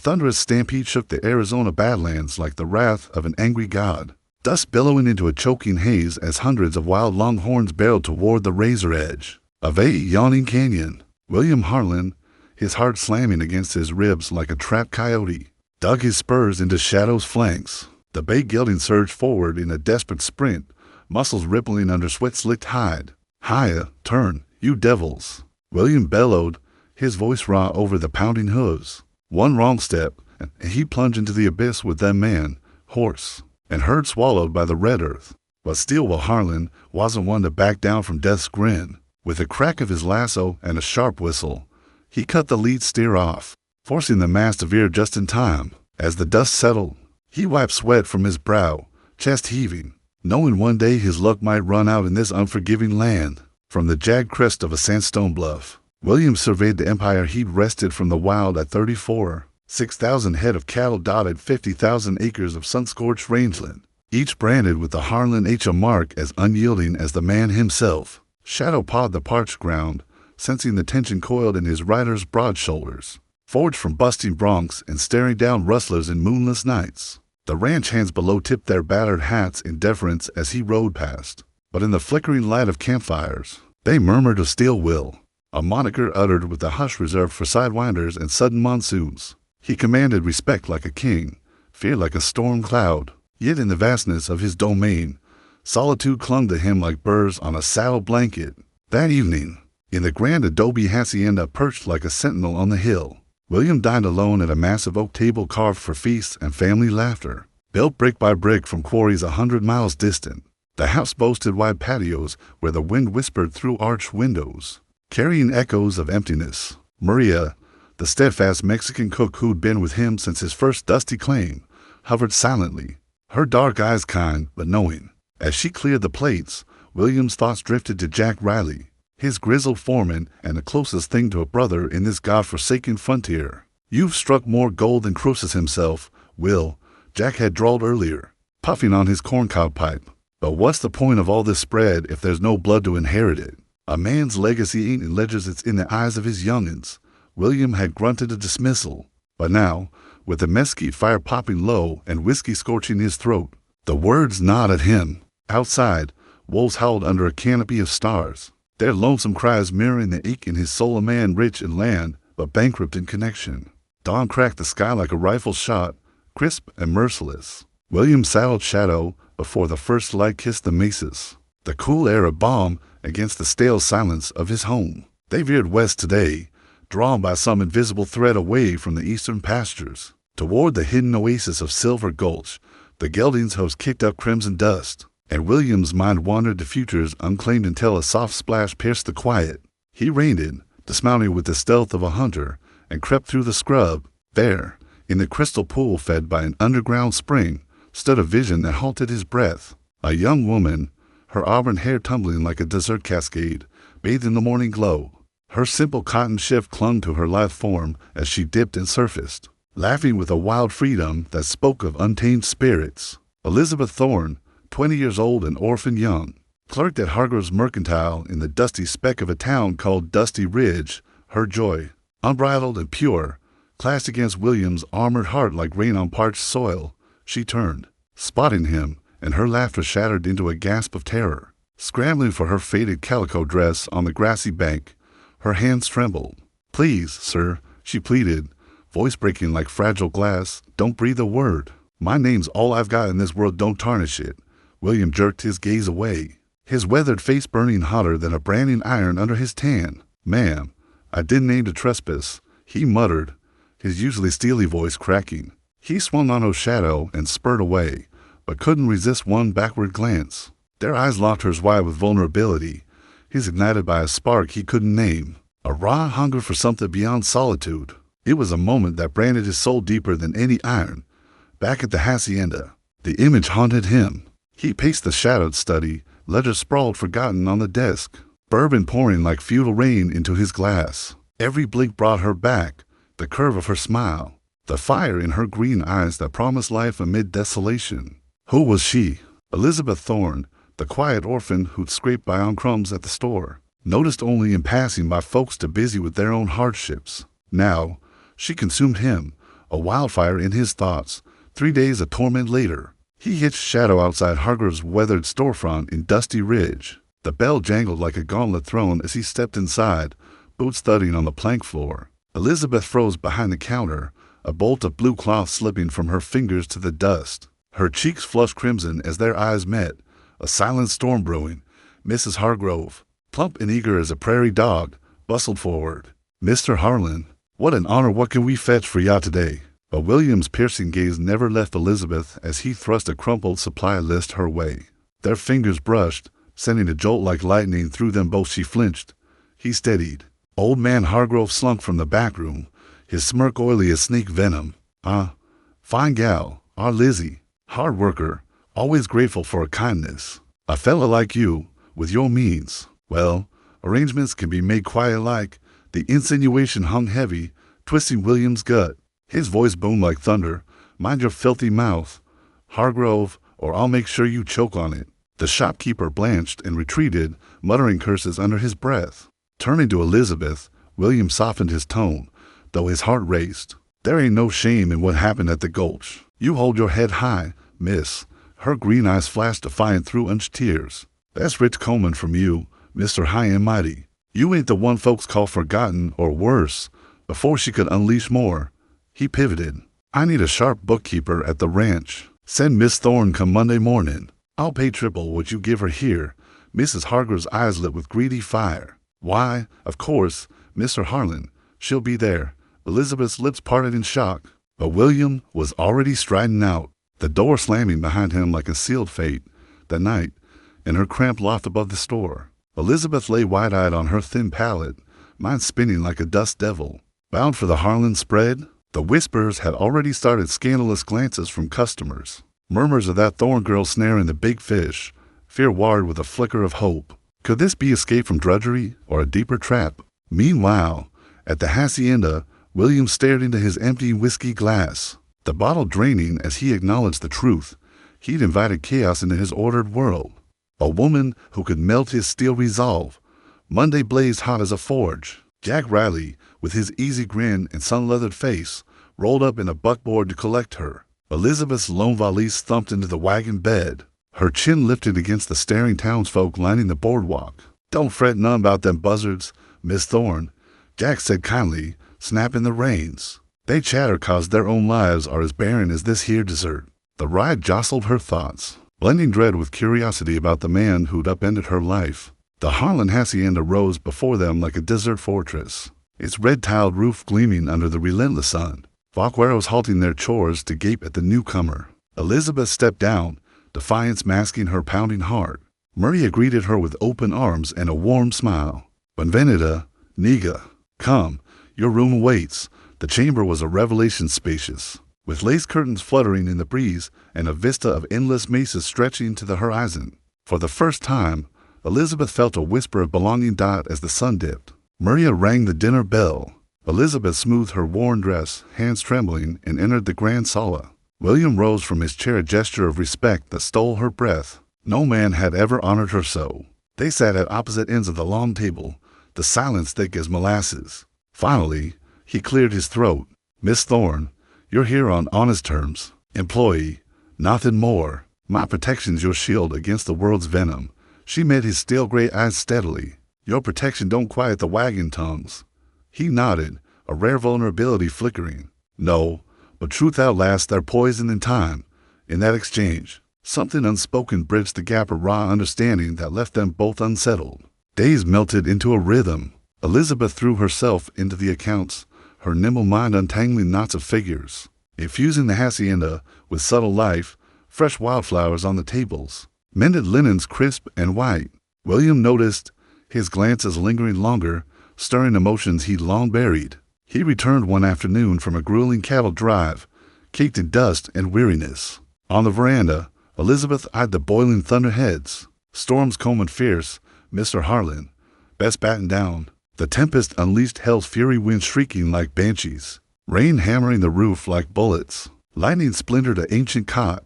thunderous stampede shook the Arizona Badlands like the wrath of an angry god. Dust billowing into a choking haze as hundreds of wild longhorns barreled toward the razor edge of a yawning canyon. William Harlan, his heart slamming against his ribs like a trapped coyote, dug his spurs into Shadow's flanks. The bay gelding surged forward in a desperate sprint, muscles rippling under sweat-slicked hide. "Higher, turn, you devils!" William bellowed, his voice raw over the pounding hooves. One wrong step, and he plunged into the abyss with that man, horse, and herd swallowed by the red earth. But Stilwell Harlan wasn't one to back down from death's grin. With a crack of his lasso and a sharp whistle, he cut the lead steer off, forcing the mass to veer just in time. As the dust settled, he wiped sweat from his brow, chest heaving, knowing one day his luck might run out in this unforgiving land. From the jagged crest of a sandstone bluff, William surveyed the empire he'd wrested from the wild at 34. 6,000 head of cattle dotted 50,000 acres of sun-scorched rangeland, each branded with the Harlan H. mark as unyielding as the man himself. Shadow pawed the parched ground, sensing the tension coiled in his rider's broad shoulders, forged from busting broncs and staring down rustlers in moonless nights. The ranch hands below tipped their battered hats in deference as he rode past, but in the flickering light of campfires, they murmured of steel will, a moniker uttered with the hush reserved for sidewinders and sudden monsoons. He commanded respect like a king, fear like a storm cloud. Yet in the vastness of his domain, solitude clung to him like birds on a saddle blanket. That evening, in the grand adobe hacienda perched like a sentinel on the hill, William dined alone at a massive oak table carved for feasts and family laughter, built brick by brick from quarries 100 miles distant. The house boasted wide patios where the wind whispered through arched windows, carrying echoes of emptiness. Maria, the steadfast Mexican cook who'd been with him since his first dusty claim, hovered silently, her dark eyes kind but knowing. As she cleared the plates, William's thoughts drifted to Jack Riley, his grizzled foreman and the closest thing to a brother in this god-forsaken frontier. "You've struck more gold than Croesus himself, Will," Jack had drawled earlier, puffing on his corncob pipe. "But what's the point of all this spread if there's no blood to inherit it? A man's legacy ain't in ledgers, it's in the eyes of his young'uns." William had grunted a dismissal, but now, with the mesquite fire popping low and whiskey scorching his throat, the words gnawed at him. Outside, wolves howled under a canopy of stars, their lonesome cries mirroring the ache in his soul, a man rich in land but bankrupt in connection. Dawn cracked the sky like a rifle shot, crisp and merciless. William saddled Shadow before the first light kissed the mesas, the cool air a balm against the stale silence of his home. They veered west today, drawn by some invisible thread away from the eastern pastures, toward the hidden oasis of Silver Gulch. The gelding's hoofs kicked up crimson dust, and William's mind wandered to futures unclaimed until a soft splash pierced the quiet. He reined in, dismounting with the stealth of a hunter, and crept through the scrub. There, in the crystal pool fed by an underground spring, stood a vision that halted his breath. A young woman, her auburn hair tumbling like a desert cascade, bathed in the morning glow. Her simple cotton shift clung to her lithe form as she dipped and surfaced, laughing with a wild freedom that spoke of untamed spirits. Elizabeth Thorne, 20 years old and orphan young, clerked at Hargrave's Mercantile in the dusty speck of a town called Dusty Ridge. Her joy, unbridled and pure, clashed against William's armored heart like rain on parched soil. She turned, spotting him, and her laughter shattered into a gasp of terror. Scrambling for her faded calico dress on the grassy bank, her hands trembled. "Please, sir," she pleaded, voice breaking like fragile glass, "don't breathe a word. My name's all I've got in this world, don't tarnish it." William jerked his gaze away, his weathered face burning hotter than a branding iron under his tan. "Ma'am, I didn't aim to trespass," he muttered, his usually steely voice cracking. He swung on her Shadow and spurred away, but couldn't resist one backward glance. Their eyes locked hers wide with vulnerability, his ignited by a spark he couldn't name, a raw hunger for something beyond solitude. It was a moment that branded his soul deeper than any iron. Back at the hacienda, the image haunted him. He paced the shadowed study, ledgers sprawled forgotten on the desk, bourbon pouring like feudal rain into his glass. Every blink brought her back, the curve of her smile, the fire in her green eyes that promised life amid desolation. Who was she? Elizabeth Thorne, the quiet orphan who'd scraped by on crumbs at the store, noticed only in passing by folks too busy with their own hardships. Now, she consumed him, a wildfire in his thoughts. 3 days of torment later, he hitched Shadow outside Hargrave's weathered storefront in Dusty Ridge. The bell jangled like a gauntlet thrown as he stepped inside, boots thudding on the plank floor. Elizabeth froze behind the counter, a bolt of blue cloth slipping from her fingers to the dust. Her cheeks flushed crimson as their eyes met, a silent storm brewing. Mrs. Hargrove, plump and eager as a prairie dog, bustled forward. "Mr. Harlan, what an honor, what can we fetch for ya today?" But William's piercing gaze never left Elizabeth as he thrust a crumpled supply list her way. Their fingers brushed, sending a jolt like lightning through them both. She flinched. He steadied. Old man Hargrove slunk from the back room, his smirk oily as snake venom. Fine gal, our Lizzie. Hard worker, always grateful for a kindness. A fella like you, with your means. Well, arrangements can be made quiet like." The insinuation hung heavy, twisting William's gut. His voice boomed like thunder. "Mind your filthy mouth, Hargrove, or I'll make sure you choke on it." The shopkeeper blanched and retreated, muttering curses under his breath. Turning to Elizabeth, William softened his tone, though his heart raced. "There ain't no shame in what happened at the Gulch. You hold your head high, miss." Her green eyes flashed defiant through unched tears. "That's rich Coleman from you, Mr. High and Mighty. You ain't the one folks call forgotten or worse." Before she could unleash more, he pivoted. "I need a sharp bookkeeper at the ranch. Send Miss Thorne come Monday morning. I'll pay triple what you give her here." Mrs. Hargrave's eyes lit with greedy fire. "Why, of course, Mr. Harlan. She'll be there." Elizabeth's lips parted in shock, but William was already striding out, the door slamming behind him like a sealed fate. That night, in her cramped loft above the store, Elizabeth lay wide-eyed on her thin pallet, mind spinning like a dust devil. Bound for the Harlan spread, the whispers had already started. Scandalous glances from customers, murmurs of that Thorne girl snaring the big fish, fear warred with a flicker of hope. Could this be escape from drudgery or a deeper trap? Meanwhile, at the hacienda, William stared into his empty whiskey glass, the bottle draining as he acknowledged the truth. He'd invited chaos into his ordered world. A woman who could melt his steel resolve. Monday blazed hot as a forge. Jack Riley, with his easy grin and sun-leathered face, rolled up in a buckboard to collect her. Elizabeth's lone valise thumped into the wagon bed, her chin lifted against the staring townsfolk lining the boardwalk. "Don't fret none about them buzzards, Miss Thorne," Jack said kindly, snapping the reins. "They chatter 'cause their own lives are as barren as this here dessert." The ride jostled her thoughts, blending dread with curiosity about the man who'd upended her life. The Harlan hacienda rose before them like a desert fortress, its red-tiled roof gleaming under the relentless sun. Vaqueros halting their chores to gape at the newcomer. Elizabeth stepped down, defiance masking her pounding heart. Maria greeted her with open arms and a warm smile. "Benvenida, niga. Come, your room awaits." The chamber was a revelation spacious, with lace curtains fluttering in the breeze and a vista of endless mesas stretching to the horizon. For the first time, Elizabeth felt a whisper of belonging as the sun dipped. Maria rang the dinner bell. Elizabeth smoothed her worn dress, hands trembling, and entered the grand sala. William rose from his chair, a gesture of respect that stole her breath. No man had ever honored her so. They sat at opposite ends of the long table, the silence thick as molasses. Finally, he cleared his throat. "Miss Thorne, you're here on honest terms. Employee, nothing more. My protection's your shield against the world's venom." She met his steel gray eyes steadily. "Your protection don't quiet the wagging tongues." He nodded, a rare vulnerability flickering. "No, but truth outlasts their poison in time." In that exchange, something unspoken bridged the gap of raw understanding that left them both unsettled. Days melted into a rhythm. Elizabeth threw herself into the accounts, her nimble mind untangling knots of figures, infusing the hacienda with subtle life, fresh wildflowers on the tables, mended linens crisp and white. William noticed, his glances lingering longer, stirring emotions he'd long buried. He returned one afternoon from a grueling cattle drive, caked in dust and weariness. On the veranda, Elizabeth eyed the boiling thunderheads. Storms combing fierce, Mr. Harlan, best batten down. The tempest unleashed hell's fury, winds shrieking like banshees, rain hammering the roof like bullets. Lightning splintered an ancient cot,